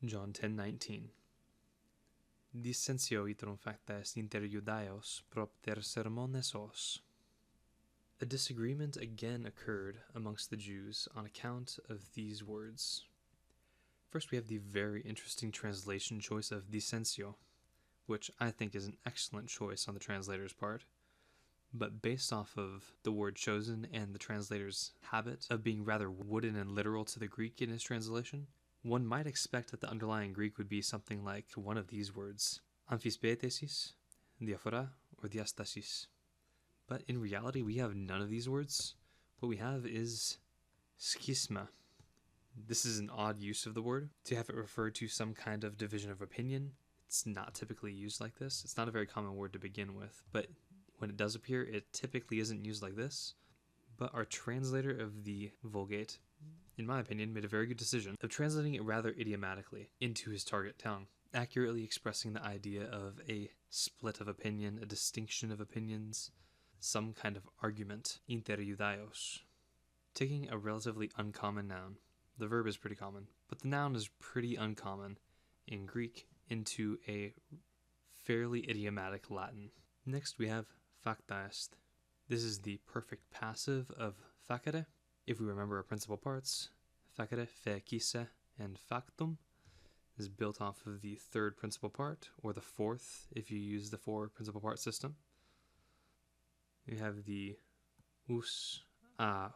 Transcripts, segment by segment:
John 10:19. Dissentio iterum facta est inter Judaeos propter sermones os. A disagreement again occurred amongst the Jews on account of these words. First, we have the very interesting translation choice of dissentio, which I think is an excellent choice on the translator's part. But based off of the word chosen and the translator's habit of being rather wooden and literal to the Greek in his translation, one might expect that the underlying Greek would be something like one of these words, amphispetesis, diaphora, or diastasis. But in reality, we have none of these words. What we have is schisma. This is an odd use of the word, to have it refer to some kind of division of opinion. It's not typically used like this. It's not a very common word to begin with, but when it does appear, it typically isn't used like this. But our translator of the Vulgate, in my opinion, made a very good decision of translating it rather idiomatically into his target tongue, accurately expressing the idea of a split of opinion, a distinction of opinions, some kind of argument, inter Judaeos. Taking a relatively uncommon noun, the verb is pretty common, but the noun is pretty uncommon in Greek into a fairly idiomatic Latin. Next we have facta est. This is the perfect passive of facere. If we remember our principal parts, facere, fecisse, and factum is built off of the third principal part, or the fourth if you use the four principal part system. We have the us, a,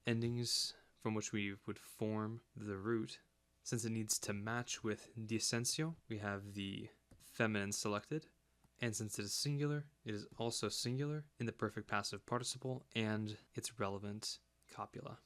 endings from which we would form the root. Since it needs to match with dissentio, we have the feminine selected, and since it is singular, it is also singular in the perfect passive participle and its relevant copula.